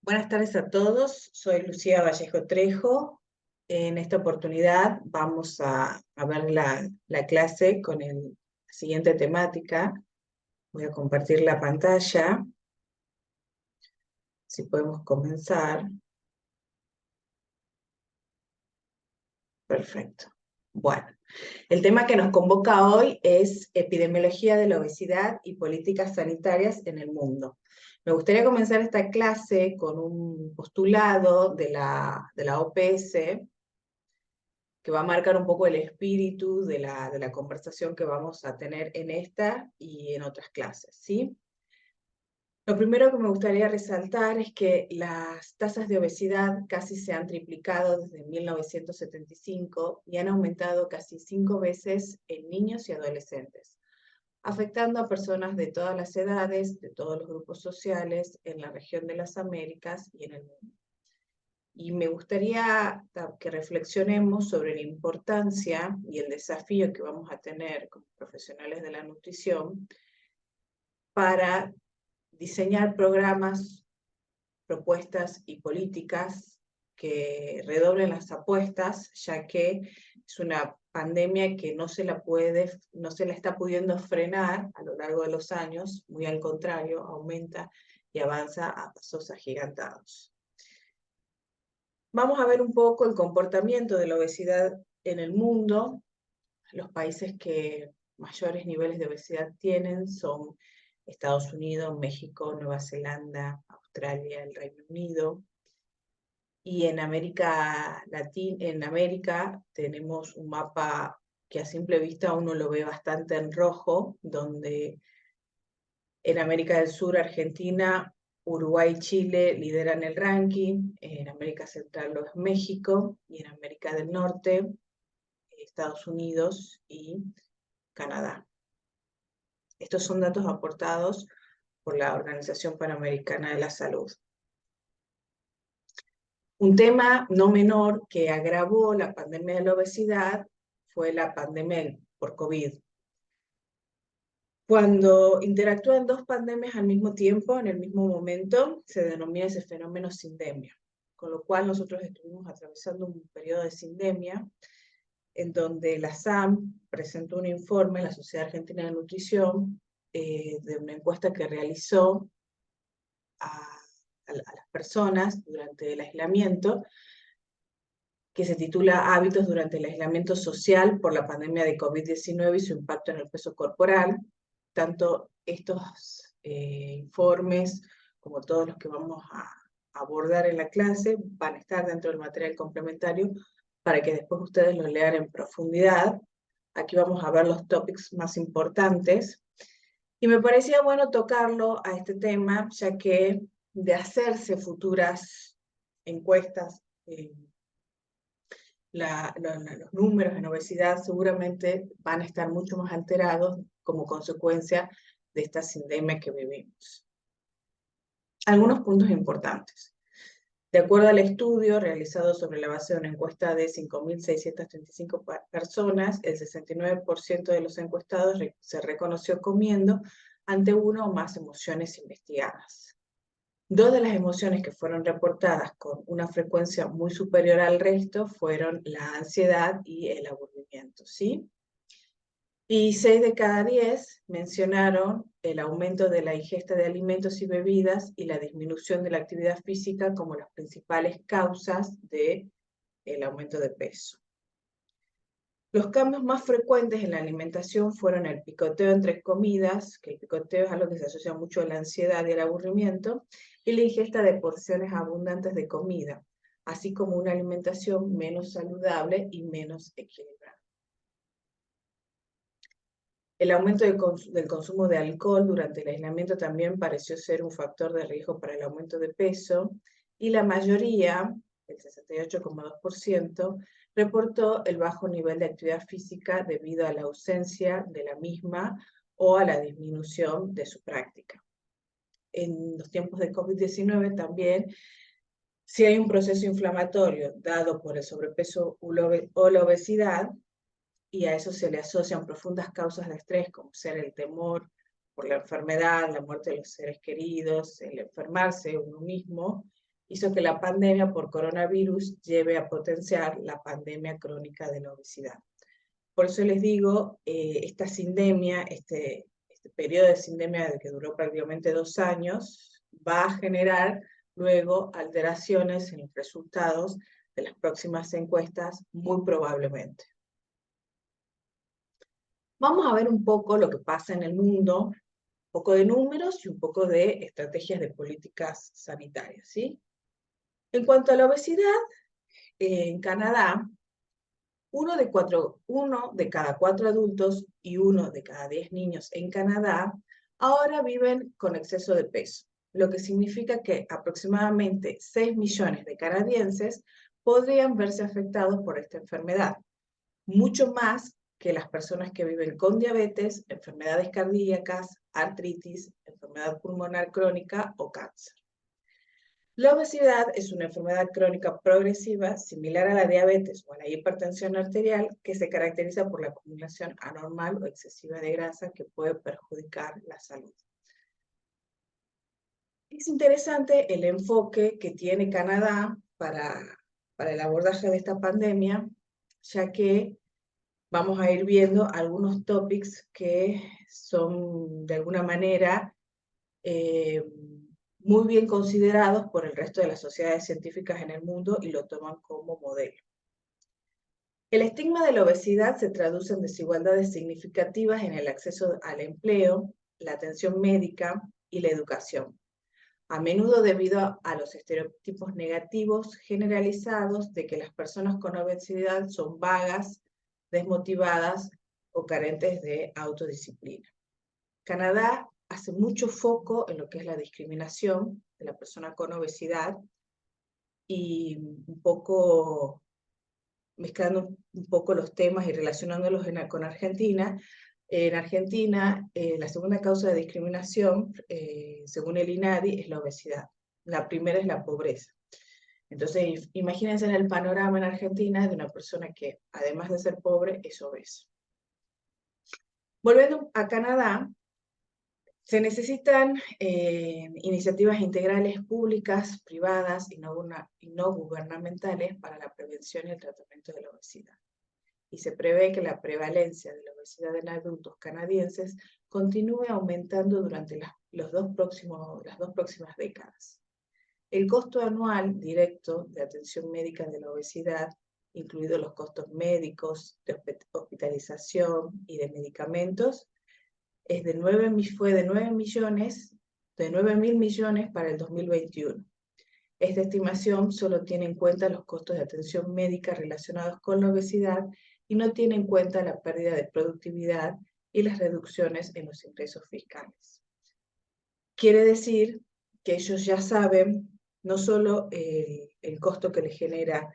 Buenas tardes a todos, soy Lucía Vallejo Trejo. En esta oportunidad vamos a ver la clase con la siguiente temática. Voy a compartir la pantalla, si podemos comenzar. Perfecto. Bueno, el tema que nos convoca hoy es epidemiología de la obesidad y políticas sanitarias en el mundo. Me gustaría comenzar esta clase con un postulado de la OPS, que va a marcar un poco el espíritu de la conversación que vamos a tener en esta y en otras clases, ¿sí? Lo primero que me gustaría resaltar es que las tasas de obesidad casi se han triplicado desde 1975 y han aumentado casi 5 veces en niños y adolescentes, afectando a personas de todas las edades, de todos los grupos sociales, en la región de las Américas y en el mundo. Y me gustaría que reflexionemos sobre la importancia y el desafío que vamos a tener como profesionales de la nutrición para diseñar programas, propuestas y políticas que redoblen las apuestas, ya que es una pandemia que no se la está pudiendo frenar a lo largo de los años, muy al contrario, aumenta y avanza a pasos agigantados. Vamos a ver un poco el comportamiento de la obesidad en el mundo. Los países que mayores niveles de obesidad tienen son Estados Unidos, México, Nueva Zelanda, Australia, el Reino Unido. Y en América Latina, en América tenemos un mapa que a simple vista uno lo ve bastante en rojo, donde en América del Sur, Argentina, Uruguay y Chile lideran el ranking, en América Central lo es México, y en América del Norte, Estados Unidos y Canadá. Estos son datos aportados por la Organización Panamericana de la Salud. Un tema no menor que agravó la pandemia de la obesidad fue la pandemia por COVID. Cuando interactúan dos pandemias al mismo tiempo, en el mismo momento, se denomina ese fenómeno sindemia, con lo cual nosotros estuvimos atravesando un periodo de sindemia en donde la SAM presentó un informe, la Sociedad Argentina de Nutrición, de una encuesta que realizó a las personas durante el aislamiento, que se titula Hábitos durante el aislamiento social por la pandemia de COVID-19 y su impacto en el peso corporal. Tanto estos informes como todos los que vamos a abordar en la clase van a estar dentro del material complementario para que después ustedes los lean en profundidad. Aquí vamos a ver los topics más importantes. Y me parecía bueno tocarlo a este tema, ya que de hacerse futuras encuestas, los números en obesidad seguramente van a estar mucho más alterados como consecuencia de esta sindemia que vivimos. Algunos puntos importantes. De acuerdo al estudio realizado sobre la base de una encuesta de 5.635 personas, el 69% de los encuestados se reconoció comiendo ante una o más emociones investigadas. Dos de las emociones que fueron reportadas con una frecuencia muy superior al resto fueron la ansiedad y el aburrimiento, ¿sí? Y 6 de cada 10 mencionaron el aumento de la ingesta de alimentos y bebidas y la disminución de la actividad física como las principales causas del aumento de peso. Los cambios más frecuentes en la alimentación fueron el picoteo entre comidas, que el picoteo es algo que se asocia mucho a la ansiedad y el aburrimiento, y la ingesta de porciones abundantes de comida, así como una alimentación menos saludable y menos equilibrada. El aumento del consumo de alcohol durante el aislamiento también pareció ser un factor de riesgo para el aumento de peso, y la mayoría, el 68,2%, reportó el bajo nivel de actividad física debido a la ausencia de la misma o a la disminución de su práctica. En los tiempos de COVID-19 también, si hay un proceso inflamatorio dado por el sobrepeso o la obesidad, y a eso se le asocian profundas causas de estrés, como ser el temor por la enfermedad, la muerte de los seres queridos, el enfermarse uno mismo, hizo que la pandemia por coronavirus lleve a potenciar la pandemia crónica de la obesidad. Por eso les digo, esta sindemia, este periodo de sindemia que duró prácticamente 2 años, va a generar luego alteraciones en los resultados de las próximas encuestas, muy probablemente. Vamos a ver un poco lo que pasa en el mundo, un poco de números y un poco de estrategias de políticas sanitarias, ¿sí? En cuanto a la obesidad, en Canadá, uno de cada 4 adultos y 1 de cada 10 niños en Canadá ahora viven con exceso de peso, lo que significa que aproximadamente 6 millones de canadienses podrían verse afectados por esta enfermedad, mucho más que las personas que viven con diabetes, enfermedades cardíacas, artritis, enfermedad pulmonar crónica o cáncer. La obesidad es una enfermedad crónica progresiva similar a la diabetes o a la hipertensión arterial que se caracteriza por la acumulación anormal o excesiva de grasa que puede perjudicar la salud. Es interesante el enfoque que tiene Canadá para el abordaje de esta pandemia, ya que vamos a ir viendo algunos topics que son de alguna manera muy bien considerados por el resto de las sociedades científicas en el mundo y lo toman como modelo. El estigma de la obesidad se traduce en desigualdades significativas en el acceso al empleo, la atención médica y la educación, a menudo debido a los estereotipos negativos generalizados de que las personas con obesidad son vagas, desmotivadas o carentes de autodisciplina. Canadá hace mucho foco en lo que es la discriminación de la persona con obesidad y un poco mezclando un poco los temas y relacionándolos con Argentina. En Argentina, la segunda causa de discriminación, según el INADI, es la obesidad. La primera es la pobreza. Entonces, imagínense en el panorama en Argentina de una persona que, además de ser pobre, es obesa. Volviendo a Canadá, se necesitan iniciativas integrales públicas, privadas y no gubernamentales para la prevención y el tratamiento de la obesidad. Y se prevé que la prevalencia de la obesidad en adultos canadienses continúe aumentando durante las dos próximas décadas. El costo anual directo de atención médica de la obesidad, incluidos los costos médicos, de hospitalización y de medicamentos, fue de 9.000 millones para el 2021. Esta estimación solo tiene en cuenta los costos de atención médica relacionados con la obesidad y no tiene en cuenta la pérdida de productividad y las reducciones en los ingresos fiscales. Quiere decir que ellos ya saben no solo el costo que les genera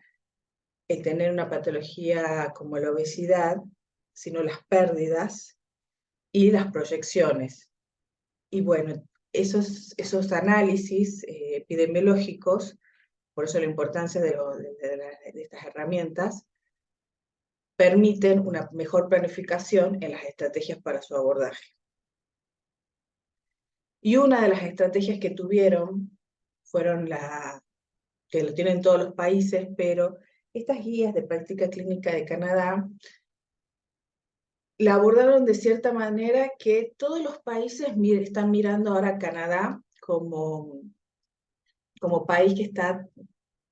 el tener una patología como la obesidad, sino las pérdidas y las proyecciones. Y bueno, esos análisis epidemiológicos, por eso la importancia de estas herramientas, permiten una mejor planificación en las estrategias para su abordaje. Y una de las estrategias que tuvieron fueron que lo tienen todos los países, pero estas guías de práctica clínica de Canadá la abordaron de cierta manera que todos los países están mirando ahora a Canadá como país que está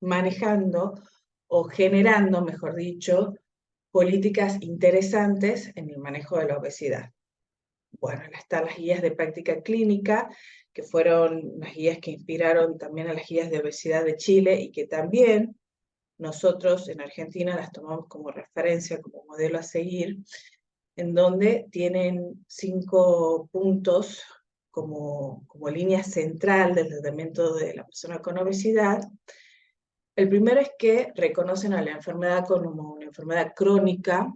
manejando o generando, mejor dicho, políticas interesantes en el manejo de la obesidad. Bueno, están las guías de práctica clínica, que fueron las guías que inspiraron también a las guías de obesidad de Chile y que también nosotros en Argentina las tomamos como referencia, como modelo a seguir, en donde tienen 5 puntos como línea central del tratamiento de la persona con obesidad. El primero es que reconocen a la enfermedad como una enfermedad crónica,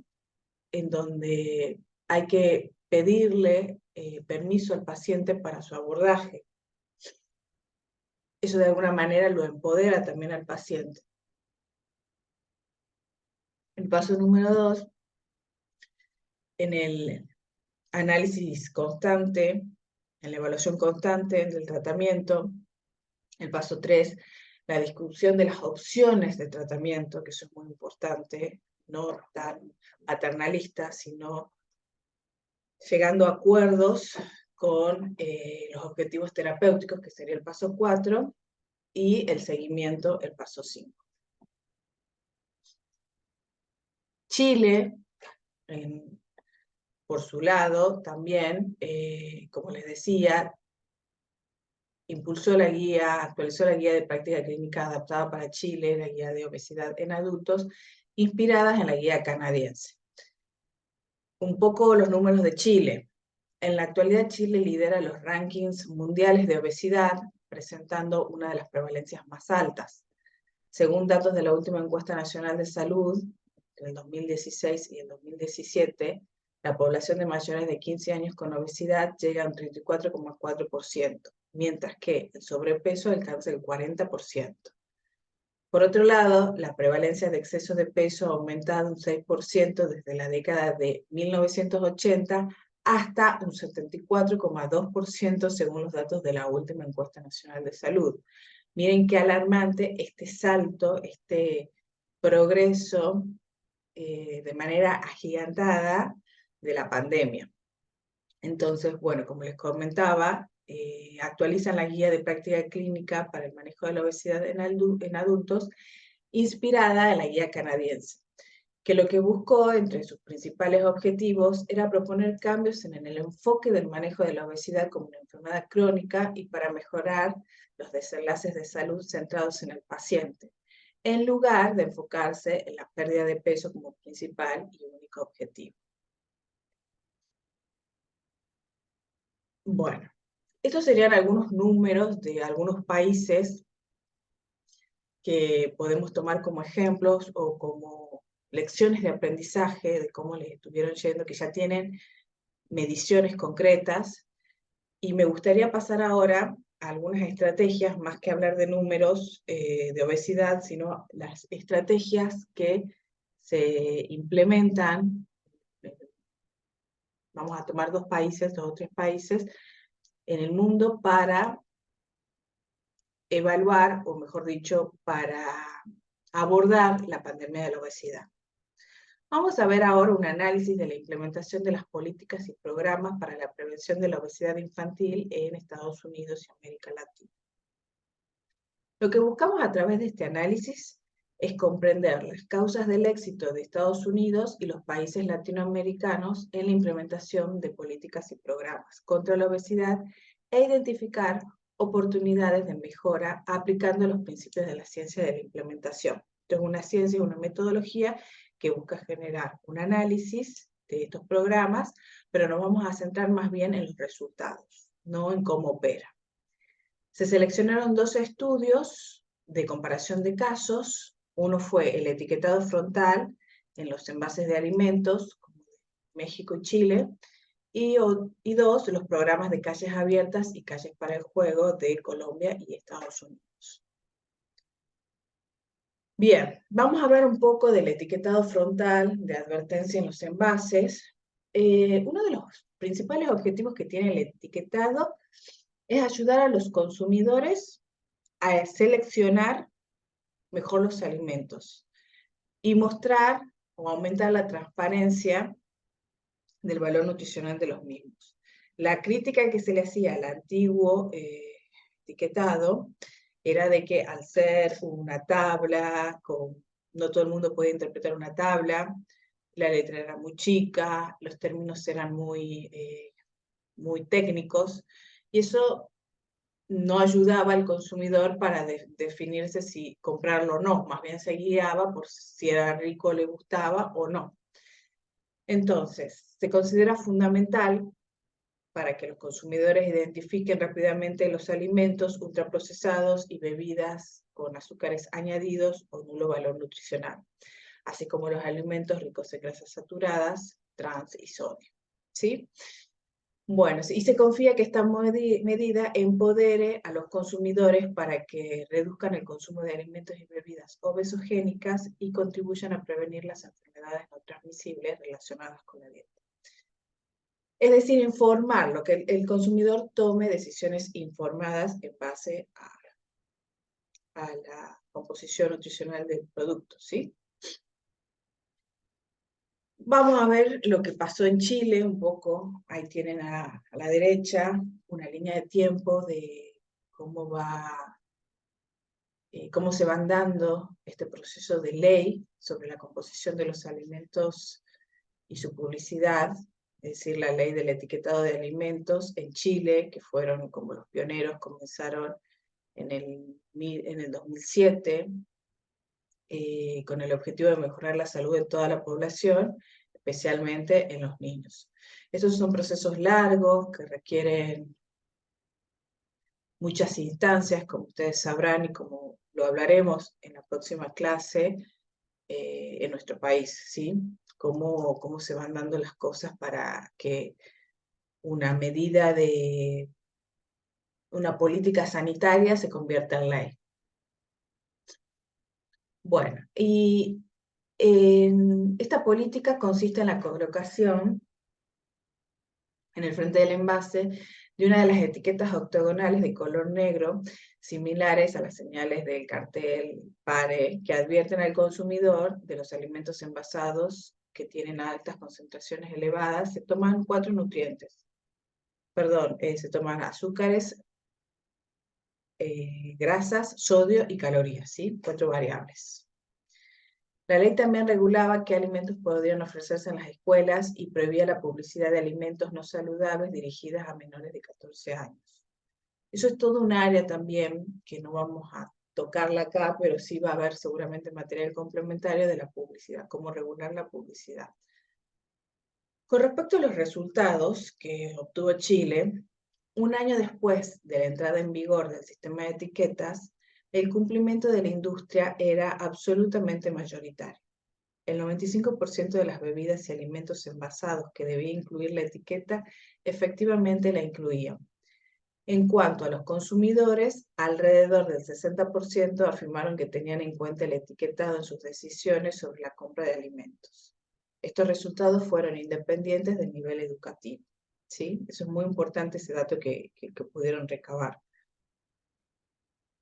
en donde hay que pedirle permiso al paciente para su abordaje. Eso de alguna manera lo empodera también al paciente. El paso número 2, en el análisis constante, en la evaluación constante del tratamiento. El paso 3, la discusión de las opciones de tratamiento, que eso es muy importante, no tan paternalista, sino llegando a acuerdos con los objetivos terapéuticos, que sería el paso 4, y el seguimiento, el paso 5. Chile, por su lado, también, como les decía, actualizó la guía de práctica clínica adaptada para Chile, la guía de obesidad en adultos, inspiradas en la guía canadiense. Un poco los números de Chile. En la actualidad, Chile lidera los rankings mundiales de obesidad, presentando una de las prevalencias más altas. Según datos de la última encuesta nacional de salud, en el 2016 y el 2017, la población de mayores de 15 años con obesidad llega a un 34,4%, mientras que el sobrepeso alcanza el 40%. Por otro lado, la prevalencia de exceso de peso ha aumentado un 6% desde la década de 1980 hasta un 74,2% según los datos de la última encuesta nacional de salud. Miren qué alarmante este salto, este progreso de manera agigantada de la pandemia. Entonces, bueno, como les comentaba, actualizan la guía de práctica clínica para el manejo de la obesidad en adultos, inspirada en la guía canadiense, que lo que buscó, entre sus principales objetivos, era proponer cambios en el enfoque del manejo de la obesidad como una enfermedad crónica y para mejorar los desenlaces de salud centrados en el paciente, en lugar de enfocarse en la pérdida de peso como principal y único objetivo. Bueno, estos serían algunos números de algunos países que podemos tomar como ejemplos o como lecciones de aprendizaje de cómo les estuvieron yendo, que ya tienen mediciones concretas. Y me gustaría pasar ahora a algunas estrategias, más que hablar de números de obesidad, sino las estrategias que se implementan. Vamos a tomar dos o tres países en el mundo para evaluar, o mejor dicho, para abordar la pandemia de la obesidad. Vamos a ver ahora un análisis de la implementación de las políticas y programas para la prevención de la obesidad infantil en Estados Unidos y América Latina. Lo que buscamos a través de este análisis es comprender las causas del éxito de Estados Unidos y los países latinoamericanos en la implementación de políticas y programas contra la obesidad e identificar oportunidades de mejora aplicando los principios de la ciencia de la implementación. Esto es una ciencia, una metodología que busca generar un análisis de estos programas, pero nos vamos a centrar más bien en los resultados, no en cómo opera. Se seleccionaron 12 estudios de comparación de casos. Uno fue el etiquetado frontal en los envases de alimentos, como México y Chile, y dos, los programas de calles abiertas y calles para el juego de Colombia y Estados Unidos. Bien, vamos a hablar un poco del etiquetado frontal de advertencia en los envases. Uno de los principales objetivos que tiene el etiquetado es ayudar a los consumidores a seleccionar mejor los alimentos y mostrar o aumentar la transparencia del valor nutricional de los mismos. La crítica que se le hacía al antiguo etiquetado era de que al ser una tabla, no todo el mundo puede interpretar una tabla, la letra era muy chica, los términos eran muy técnicos, y eso no ayudaba al consumidor para definirse si comprarlo o no, más bien se guiaba por si era rico, le gustaba o no. Entonces, se considera fundamental para que los consumidores identifiquen rápidamente los alimentos ultraprocesados y bebidas con azúcares añadidos o nulo valor nutricional, así como los alimentos ricos en grasas saturadas, trans y sodio. ¿Sí? Bueno, y se confía que esta medida empodere a los consumidores para que reduzcan el consumo de alimentos y bebidas obesogénicas y contribuyan a prevenir las enfermedades no transmisibles relacionadas con la dieta. Es decir, informarlo, que el consumidor tome decisiones informadas en base a la composición nutricional del producto, ¿sí? Vamos a ver lo que pasó en Chile un poco. Ahí tienen a la derecha una línea de tiempo de cómo cómo se van dando este proceso de ley sobre la composición de los alimentos y su publicidad, es decir, la ley del etiquetado de alimentos en Chile, que fueron como los pioneros, comenzaron en el 2007, con el objetivo de mejorar la salud de toda la población, especialmente en los niños. Estos son procesos largos que requieren muchas instancias, como ustedes sabrán y como lo hablaremos en la próxima clase, en nuestro país, ¿sí? Cómo se van dando las cosas para que una medida de una política sanitaria se convierta en ley. Bueno, y esta política consiste en la colocación en el frente del envase de una de las etiquetas octogonales de color negro, similares a las señales del cartel PARE, que advierten al consumidor de los alimentos envasados que tienen altas concentraciones elevadas. Se toman 4 nutrientes. Perdón, se toman azúcares, grasas, sodio y calorías, ¿sí? 4 variables. La ley también regulaba qué alimentos podrían ofrecerse en las escuelas y prohibía la publicidad de alimentos no saludables dirigidas a menores de 14 años. Eso es todo un área también que no vamos a tocarla acá, pero sí va a haber seguramente material complementario de la publicidad, cómo regular la publicidad. Con respecto a los resultados que obtuvo Chile, un año después de la entrada en vigor del sistema de etiquetas, el cumplimiento de la industria era absolutamente mayoritario. El 95% de las bebidas y alimentos envasados que debía incluir la etiqueta efectivamente la incluían. En cuanto a los consumidores, alrededor del 60% afirmaron que tenían en cuenta el etiquetado en sus decisiones sobre la compra de alimentos. Estos resultados fueron independientes del nivel educativo, ¿sí? Eso es muy importante, ese dato que pudieron recabar.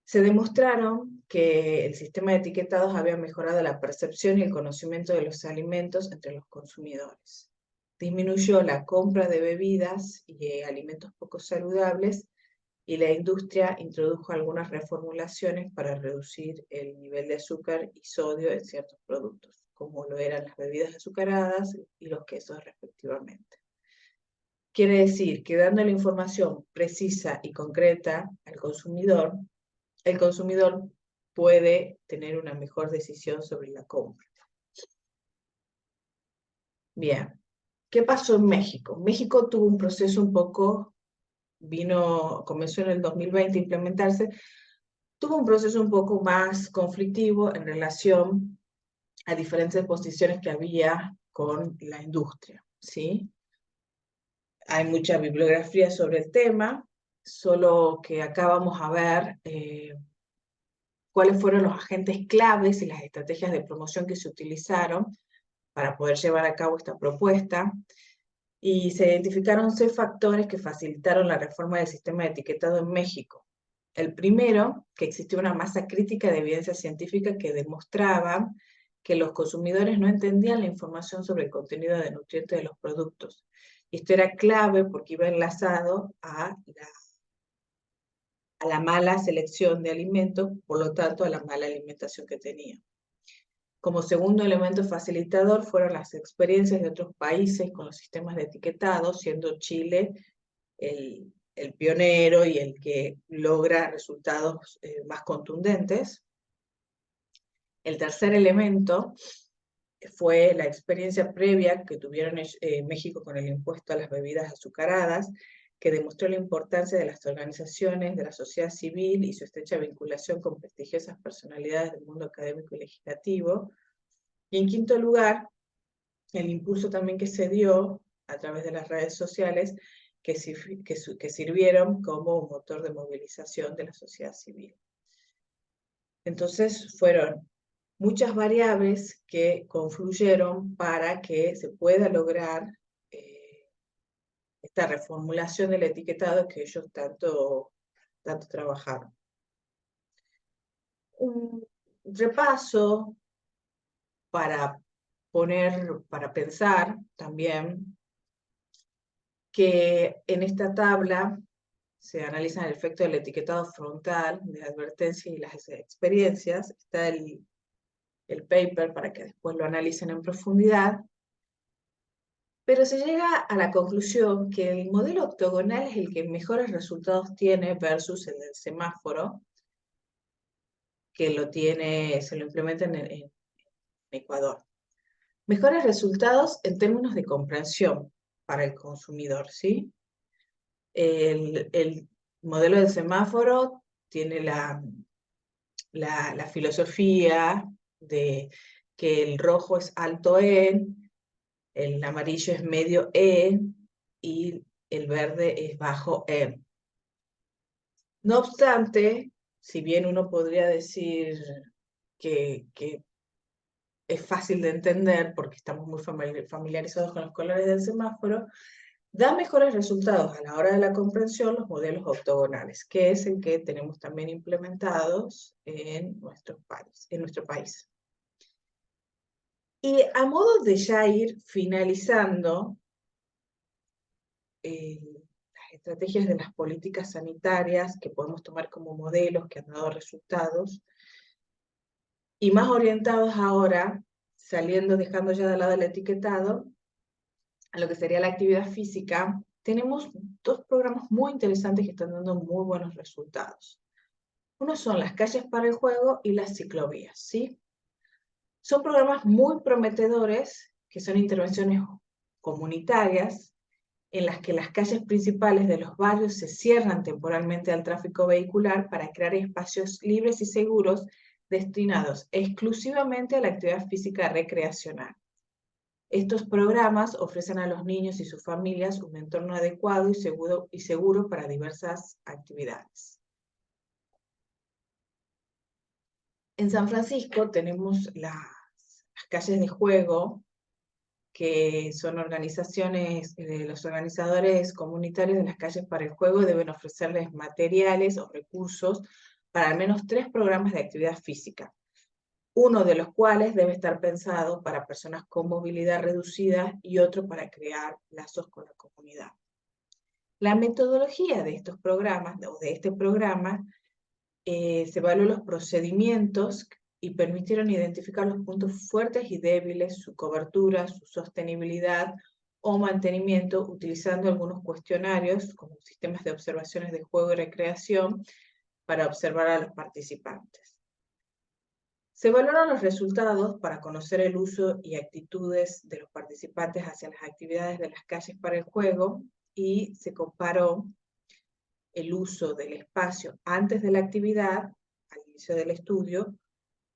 Se demostraron que el sistema de etiquetados había mejorado la percepción y el conocimiento de los alimentos entre los consumidores. Disminuyó la compra de bebidas y alimentos poco saludables, y la industria introdujo algunas reformulaciones para reducir el nivel de azúcar y sodio en ciertos productos, como lo eran las bebidas azucaradas y los quesos respectivamente. Quiere decir que dando la información precisa y concreta al consumidor, el consumidor puede tener una mejor decisión sobre la compra. Bien, ¿qué pasó en México? México tuvo un proceso un poco, comenzó en el 2020 a implementarse, tuvo un proceso un poco más conflictivo en relación a diferentes posiciones que había con la industria, ¿sí? Hay mucha bibliografía sobre el tema, solo que acá vamos a ver cuáles fueron los agentes claves y las estrategias de promoción que se utilizaron para poder llevar a cabo esta propuesta, y se identificaron 6 factores que facilitaron la reforma del sistema de etiquetado en México. El primero, que existió una masa crítica de evidencia científica que demostraba que los consumidores no entendían la información sobre el contenido de nutrientes de los productos. Y esto era clave porque iba enlazado a la mala selección de alimentos, por lo tanto a la mala alimentación que tenían. Como segundo elemento facilitador fueron las experiencias de otros países con los sistemas de etiquetado, siendo Chile el pionero y el que logra resultados más contundentes. El tercer elemento fue la experiencia previa que tuvieron México con el impuesto a las bebidas azucaradas, que demostró la importancia de las organizaciones de la sociedad civil y su estrecha vinculación con prestigiosas personalidades del mundo académico y legislativo. Y en quinto lugar, el impulso también que se dio a través de las redes sociales, que sirvieron como un motor de movilización de la sociedad civil. Entonces fueron muchas variables que confluyeron para que se pueda lograr esta reformulación del etiquetado que ellos tanto trabajaron. un repaso para para pensar también que en esta tabla se analiza el efecto del etiquetado frontal, de la advertencia y las experiencias. Está el paper para que después lo analicen en profundidad. Pero se llega a la conclusión que el modelo octogonal es el que mejores resultados tiene versus el del semáforo, que se lo implementa en Ecuador. Mejores resultados en términos de comprensión para el consumidor, ¿sí? El modelo del semáforo tiene la filosofía de que el rojo es alto E, el amarillo es medio E y el verde es bajo E. No obstante, si bien uno podría decir que es fácil de entender porque estamos muy familiarizados con los colores del semáforo, da mejores resultados a la hora de la comprensión los modelos octogonales, que es el que tenemos también implementados en nuestro país. Y a modo de ya ir finalizando las estrategias de las políticas sanitarias que podemos tomar como modelos que han dado resultados, y más orientados ahora, dejando ya de lado el etiquetado, a lo que sería la actividad física, tenemos dos programas muy interesantes que están dando muy buenos resultados. Uno son las calles para el juego y las ciclovías, ¿sí? Son programas muy prometedores, que son intervenciones comunitarias, en las que las calles principales de los barrios se cierran temporalmente al tráfico vehicular para crear espacios libres y seguros destinados exclusivamente a la actividad física recreacional. Estos programas ofrecen a los niños y sus familias un entorno adecuado y seguro para diversas actividades. En San Francisco tenemos las calles de juego, que son organizaciones, los organizadores comunitarios de las calles para el juego deben ofrecerles materiales o recursos para al menos 3 programas de actividad física, uno de los cuales debe estar pensado para personas con movilidad reducida y otro para crear lazos con la comunidad. La metodología de estos programas, o de este programa, se evaluó los procedimientos y permitieron identificar los puntos fuertes y débiles, su cobertura, su sostenibilidad o mantenimiento, utilizando algunos cuestionarios como sistemas de observaciones de juego y recreación para observar a los participantes. Se evaluaron los resultados para conocer el uso y actitudes de los participantes hacia las actividades de las calles para el juego y se comparó el uso del espacio antes de la actividad, al inicio del estudio,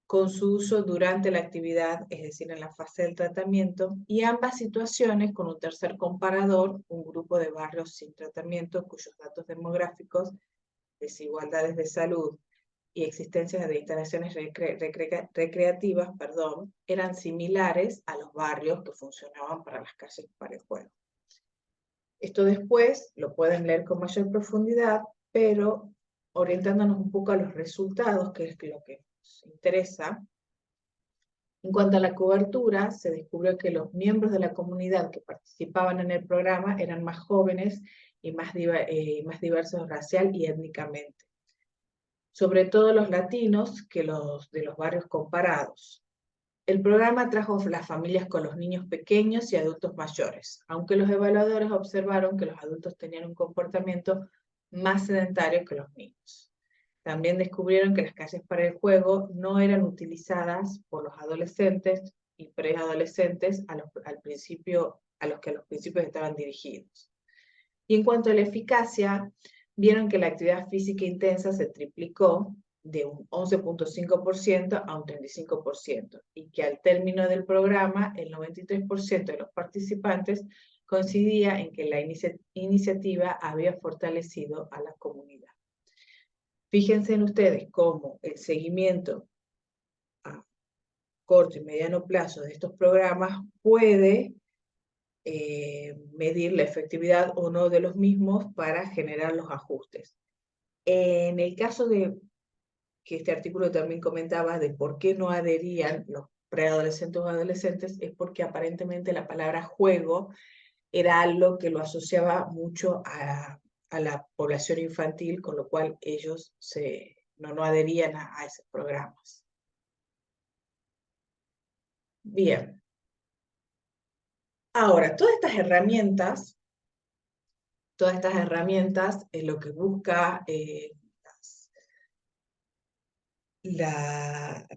con su uso durante la actividad, es decir, en la fase del tratamiento, y ambas situaciones con un tercer comparador, un grupo de barrios sin tratamiento cuyos datos demográficos, desigualdades de salud y existencia de instalaciones recreativas, eran similares a los barrios que funcionaban para las calles para el juego. Esto después lo pueden leer con mayor profundidad, pero orientándonos un poco a los resultados, que es lo que nos interesa. En cuanto a la cobertura, se descubrió que los miembros de la comunidad que participaban en el programa eran más jóvenes y más diversos racial y étnicamente. Sobre todo los latinos que los de los barrios comparados. El programa trajo las familias con los niños pequeños y adultos mayores, aunque los evaluadores observaron que los adultos tenían un comportamiento más sedentario que los niños. También descubrieron que las calles para el juego no eran utilizadas por los adolescentes y preadolescentes a los que a los principios estaban dirigidos. Y en cuanto a la eficacia, vieron que la actividad física intensa se triplicó de un 11.5% a un 35%, y que al término del programa, el 93% de los participantes coincidía en que la iniciativa había fortalecido a la comunidad. Fíjense en ustedes cómo el seguimiento a corto y mediano plazo de estos programas puede medir la efectividad o no de los mismos para generar los ajustes. En el caso de que este artículo también comentaba de por qué no adherían los preadolescentes o adolescentes, es porque aparentemente la palabra juego era algo que lo asociaba mucho a la población infantil, con lo cual ellos no adherían a esos programas. Bien. Ahora, todas estas herramientas, lo que busca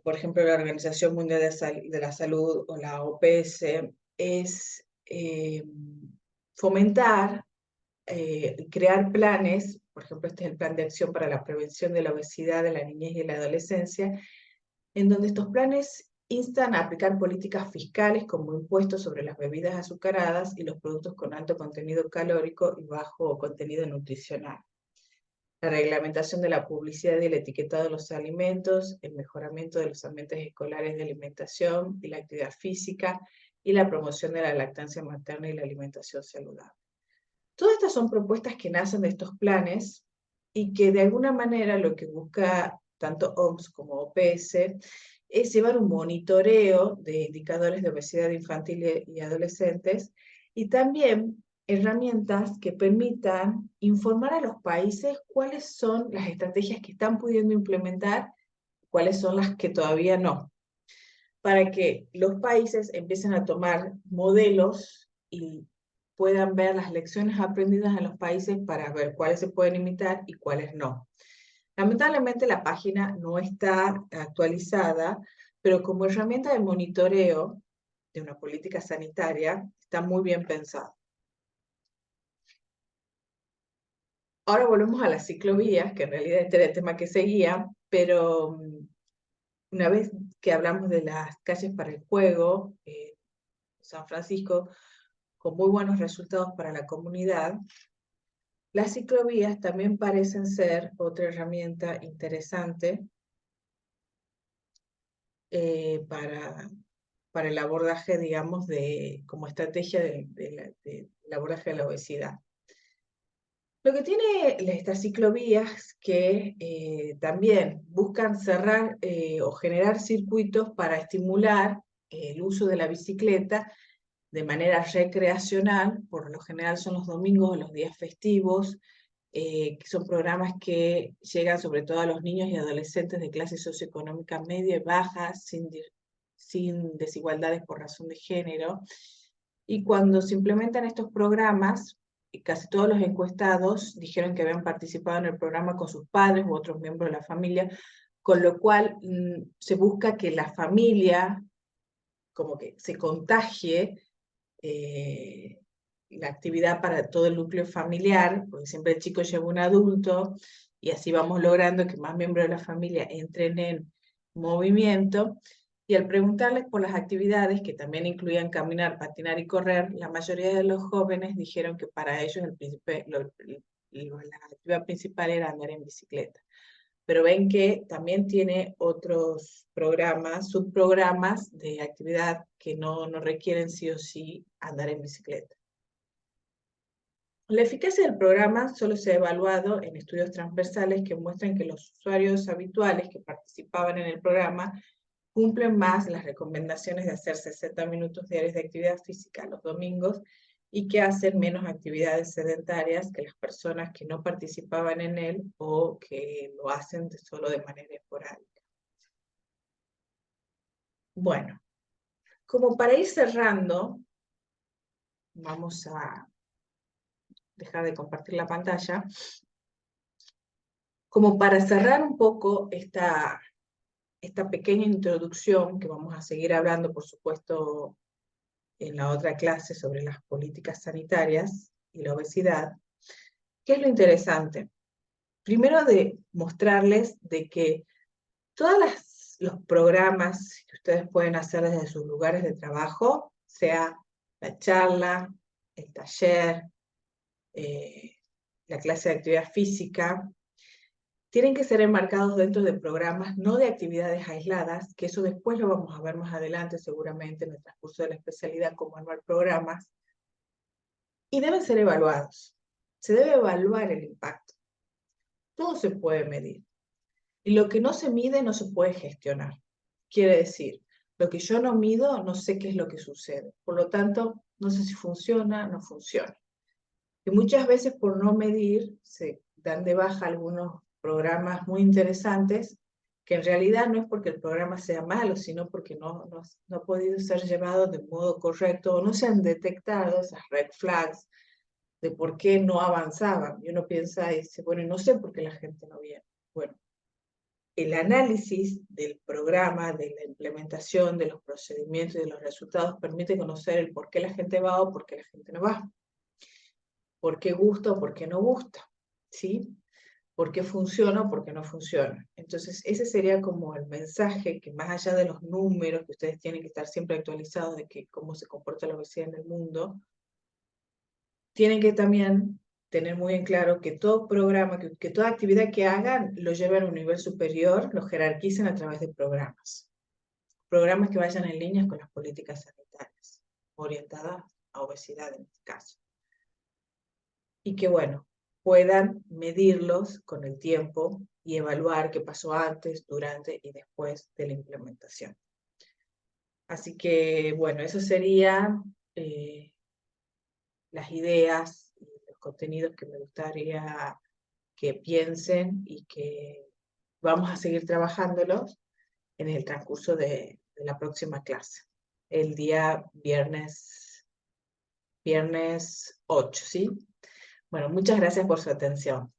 por ejemplo, la Organización Mundial de la Salud o la OPS, es fomentar, crear planes. Por ejemplo, este es el Plan de Acción para la Prevención de la Obesidad de la Niñez y la Adolescencia, en donde estos planes instan a aplicar políticas fiscales como impuestos sobre las bebidas azucaradas y los productos con alto contenido calórico y bajo contenido nutricional. La reglamentación de la publicidad y el etiquetado de los alimentos, el mejoramiento de los ambientes escolares de alimentación y la actividad física, y la promoción de la lactancia materna y la alimentación saludable. Todas estas son propuestas que nacen de estos planes y que de alguna manera lo que busca tanto OMS como OPS es llevar un monitoreo de indicadores de obesidad infantil y adolescentes, y también herramientas que permitan informar a los países cuáles son las estrategias que están pudiendo implementar, cuáles son las que todavía no, para que los países empiecen a tomar modelos y puedan ver las lecciones aprendidas en los países para ver cuáles se pueden imitar y cuáles no. Lamentablemente la página no está actualizada, pero como herramienta de monitoreo de una política sanitaria está muy bien pensada. Ahora volvemos a las ciclovías, que en realidad este era el tema que seguía, pero una vez que hablamos de las calles para el juego, San Francisco, con muy buenos resultados para la comunidad, las ciclovías también parecen ser otra herramienta interesante para el abordaje, digamos, como estrategia del abordaje de la obesidad. Lo que tiene estas ciclovías que también buscan cerrar o generar circuitos para estimular el uso de la bicicleta de manera recreacional. Por lo general son los domingos o los días festivos, que son programas que llegan sobre todo a los niños y adolescentes de clase socioeconómica media y baja, sin desigualdades por razón de género. Y cuando se implementan estos programas, casi todos los encuestados dijeron que habían participado en el programa con sus padres u otros miembros de la familia, con lo cual se busca que la familia como que se contagie la actividad para todo el núcleo familiar, porque siempre el chico lleva un adulto, y así vamos logrando que más miembros de la familia entren en movimiento. Y al preguntarles por las actividades, que también incluían caminar, patinar y correr, la mayoría de los jóvenes dijeron que para ellos la actividad principal era andar en bicicleta. Pero ven que también tiene otros programas, subprogramas de actividad que no requieren sí o sí andar en bicicleta. La eficacia del programa solo se ha evaluado en estudios transversales que muestran que los usuarios habituales que participaban en el programa cumplen más las recomendaciones de hacer 60 minutos diarios de actividad física los domingos y que hacen menos actividades sedentarias que las personas que no participaban en él o que lo hacen solo de manera esporádica. Bueno, como para ir cerrando, vamos a dejar de compartir la pantalla. Como para cerrar un poco esta pequeña introducción, que vamos a seguir hablando, por supuesto, en la otra clase sobre las políticas sanitarias y la obesidad, ¿qué es lo interesante? Primero, de mostrarles de que todos los programas que ustedes pueden hacer desde sus lugares de trabajo, sea la charla, el taller, la clase de actividad física, tienen que ser enmarcados dentro de programas, no de actividades aisladas, que eso después lo vamos a ver más adelante seguramente en el transcurso de la especialidad, como armar programas, y deben ser evaluados. Se debe evaluar el impacto. Todo se puede medir. Y lo que no se mide no se puede gestionar. Quiere decir, lo que yo no mido, no sé qué es lo que sucede. Por lo tanto, no sé si funciona, no funciona. Y muchas veces por no medir se dan de baja algunos programas muy interesantes, que en realidad no es porque el programa sea malo, sino porque no ha podido ser llevado de modo correcto o no se han detectado esas red flags de por qué no avanzaban. Y uno piensa y dice, bueno, no sé por qué la gente no viene. Bueno, el análisis del programa, de la implementación, de los procedimientos y de los resultados permite conocer el por qué la gente va o por qué la gente no va, por qué gusta o por qué no gusta, ¿sí? Por qué funciona o por qué no funciona. Entonces, ese sería como el mensaje que más allá de los números, que ustedes tienen que estar siempre actualizados de que cómo se comporta la obesidad en el mundo, tienen que también tener muy en claro que todo programa, que toda actividad que hagan, lo lleven a un nivel superior, lo jerarquicen a través de programas. Programas que vayan en línea con las políticas sanitarias, orientadas a obesidad en este caso. Y que, bueno, puedan medirlos con el tiempo y evaluar qué pasó antes, durante y después de la implementación. Así que, bueno, eso serían las ideas y los contenidos que me gustaría que piensen y que vamos a seguir trabajándolos en el transcurso de la próxima clase, el día viernes 8, ¿sí? Bueno, muchas gracias por su atención.